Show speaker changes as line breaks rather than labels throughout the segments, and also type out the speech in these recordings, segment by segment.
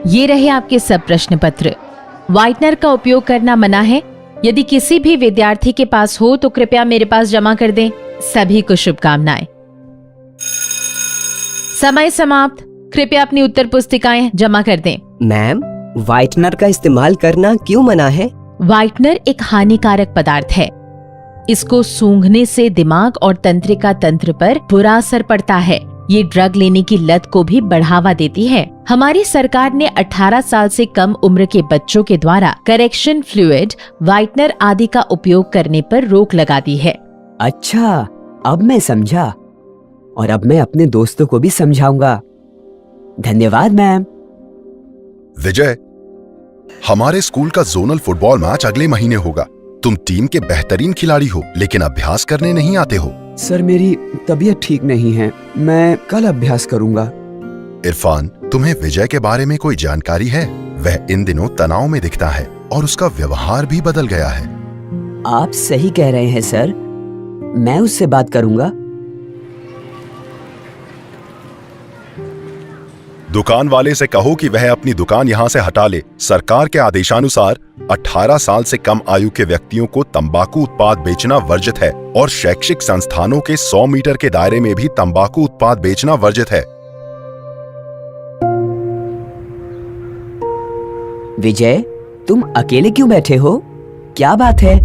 ये रहे आपके सब प्रश्न पत्र। व्हाइटनर का उपयोग करना मना है। यदि किसी भी विद्यार्थी के पास हो तो कृपया मेरे पास जमा कर दें। सभी को शुभकामनाएं। समय समाप्त। कृपया अपनी उत्तर पुस्तिकाएं जमा कर दें।
मैम, व्हाइटनर का इस्तेमाल करना क्यों मना है?
व्हाइटनर एक हानिकारक पदार्थ है। इसको सूंघने से दिमाग और तंत्रिका तंत्र पर बुरा असर पड़ता है। ये ड्रग लेने की लत को भी बढ़ावा देती है। हमारी सरकार ने 18 साल से कम उम्र के बच्चों के द्वारा करेक्शन फ्लूइड, व्हाइटनर आदि का उपयोग करने पर रोक लगा दी है।
अच्छा, अब मैं समझा और अब मैं अपने दोस्तों को भी समझाऊंगा। धन्यवाद मैम।
विजय, हमारे स्कूल का जोनल फुटबॉल मैच अगले महीने होगा। तुम टीम के बेहतरीन खिलाड़ी हो, लेकिन अभ्यास करने नहीं आते हो।
सर, मेरी तबीयत ठीक नहीं है। मैं कल अभ्यास करूंगा।
इरफान, तुम्हें विजय के बारे में कोई जानकारी है? वह इन दिनों तनाव में दिखता है और उसका व्यवहार भी बदल गया है।
आप सही कह रहे हैं सर, मैं उससे बात करूंगा।
दुकान वाले से कहो कि वह अपनी दुकान यहाँ से हटा ले। सरकार के आदेशानुसार 18 साल से कम आयु के व्यक्तियों को तंबाकू उत्पाद बेचना वर्जित है और शैक्षिक संस्थानों के 100 मीटर के दायरे में भी तंबाकू उत्पाद बेचना वर्जित है।
विजय, तुम अकेले क्यों बैठे हो? क्या बात है?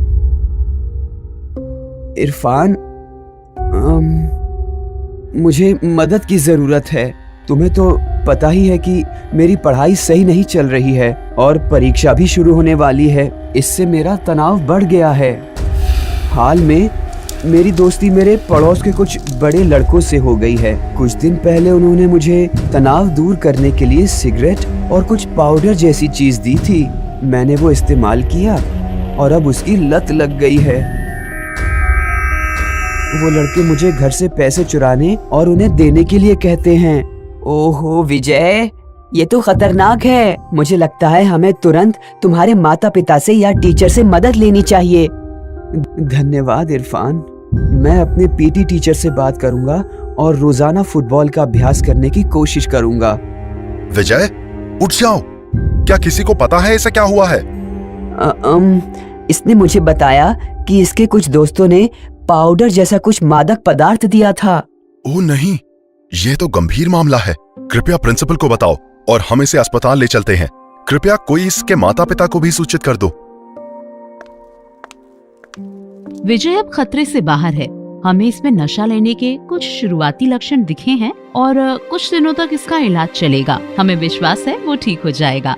इरफान, मुझे मदद की जरूरत है। तुम्हें तो पता ही है कि मेरी पढ़ाई सही नहीं चल रही है और परीक्षा भी शुरू होने वाली है। इससे मेरा तनाव बढ़ गया है। हाल में मेरी दोस्ती मेरे पड़ोस के कुछ बड़े लड़कों से हो गई है। कुछ दिन पहले उन्होंने मुझे तनाव दूर करने के लिए सिगरेट और कुछ पाउडर जैसी चीज दी थी। मैंने वो इस्तेमाल किया और अब उसकी लत लग गई है। वो लड़के मुझे घर से पैसे चुराने और उन्हें देने के लिए कहते हैं।
ओहो विजय, ये तो खतरनाक है। मुझे लगता है हमें तुरंत तुम्हारे माता पिता से या टीचर से मदद लेनी चाहिए।
धन्यवाद इरफान। मैं अपने पीटी टीचर से बात करूंगा और रोजाना फुटबॉल का अभ्यास करने की कोशिश करूंगा।
विजय, उठ जाओ। क्या किसी को पता है इसे क्या हुआ है?
इसने मुझे बताया कि इसके कुछ दोस्तों ने पाउडर जैसा कुछ मादक पदार्थ दिया था।
ओह नहीं, ये तो गंभीर मामला है। कृपया प्रिंसिपल को बताओ और हम इसे अस्पताल ले चलते हैं। कृपया कोई इसके माता पिता को भी सूचित कर दो।
विजय अब खतरे से बाहर है। हमें इसमें नशा लेने के कुछ शुरुआती लक्षण दिखे हैं और कुछ दिनों तक इसका इलाज चलेगा। हमें विश्वास है वो ठीक हो जाएगा।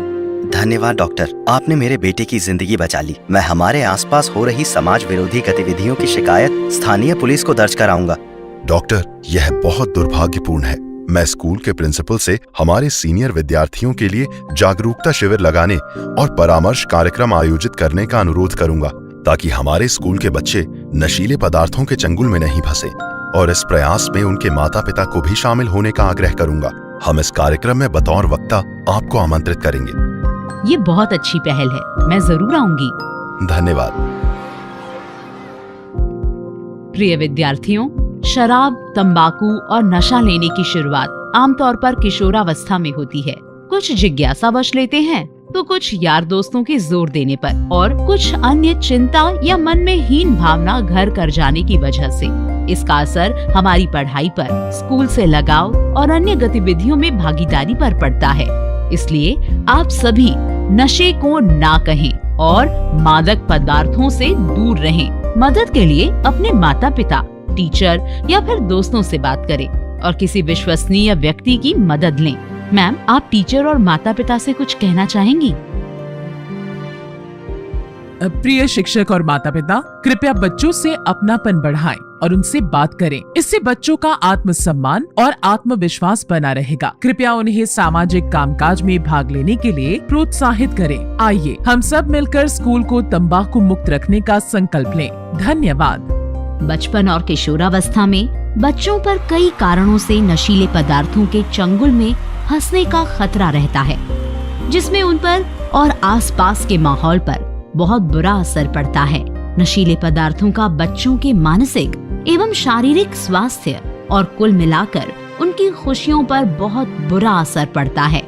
धन्यवाद डॉक्टर, आपने मेरे बेटे की जिंदगी बचा ली। मैं हमारे आसपास हो रही समाज विरोधी गतिविधियों की शिकायत स्थानीय पुलिस को दर्ज कराऊंगा।
डॉक्टर, यह बहुत दुर्भाग्यपूर्ण है। मैं स्कूल के प्रिंसिपल से हमारे सीनियर विद्यार्थियों के लिए जागरूकता शिविर लगाने और परामर्श कार्यक्रम आयोजित करने का अनुरोध करूंगा, ताकि हमारे स्कूल के बच्चे नशीले पदार्थों के चंगुल में नहीं फंसे। और इस प्रयास में उनके माता पिता को भी शामिल होने का आग्रह करूंगा। हम इस कार्यक्रम में बतौर वक्ता आपको आमंत्रित करेंगे।
ये बहुत अच्छी पहल है, मैं जरूर आऊंगी।
धन्यवाद।
प्रिय विद्यार्थियों, शराब, तंबाकू और नशा लेने की शुरुआत आमतौर पर किशोरावस्था में होती है। कुछ जिज्ञासावश लेते हैं तो कुछ यार दोस्तों के जोर देने पर और कुछ अन्य चिंता या मन में हीन भावना घर कर जाने की वजह से। इसका असर हमारी पढ़ाई पर, स्कूल से लगाव और अन्य गतिविधियों में भागीदारी पर पड़ता है। इसलिए आप सभी नशे को ना कहें और मादक पदार्थों से दूर रहें। मदद के लिए अपने माता पिता, टीचर या फिर दोस्तों से बात करें और किसी विश्वसनीय व्यक्ति की मदद लें। मैम, आप टीचर और माता पिता से कुछ कहना चाहेंगी?
प्रिय शिक्षक और माता पिता, कृपया बच्चों से अपनापन बढ़ाएं और उनसे बात करें। इससे बच्चों का आत्मसम्मान और आत्मविश्वास बना रहेगा। कृपया उन्हें सामाजिक कामकाज में भाग लेने के लिए प्रोत्साहित करें। आइए हम सब मिलकर स्कूल को तंबाकू मुक्त रखने का संकल्प लें। धन्यवाद।
बचपन और किशोरावस्था में बच्चों पर कई कारणों से नशीले पदार्थों के चंगुल में फंसने का खतरा रहता है, जिसमें उन पर और आसपास के माहौल पर बहुत बुरा असर पड़ता है। नशीले पदार्थों का बच्चों के मानसिक एवं शारीरिक स्वास्थ्य और कुल मिलाकर उनकी खुशियों पर बहुत बुरा असर पड़ता है।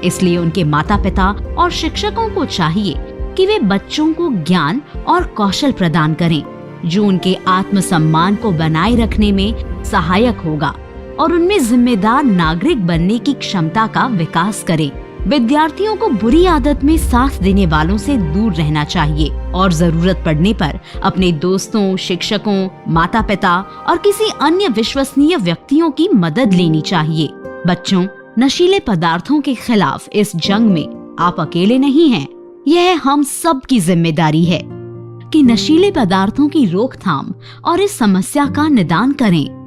इसलिए उनके माता पिता और शिक्षकों को चाहिए कि वे बच्चों को ज्ञान और कौशल प्रदान करें जो उनके आत्मसम्मान को बनाए रखने में सहायक होगा और उनमें जिम्मेदार नागरिक बनने की क्षमता का विकास करें। विद्यार्थियों को बुरी आदत में साथ देने वालों से दूर रहना चाहिए और जरूरत पड़ने पर अपने दोस्तों, शिक्षकों, माता पिता और किसी अन्य विश्वसनीय व्यक्तियों की मदद लेनी चाहिए। बच्चों, नशीले पदार्थों के खिलाफ इस जंग में आप अकेले नहीं हैं। यह हम सब की जिम्मेदारी है कि नशीले पदार्थों की रोकथाम और इस समस्या का निदान करें।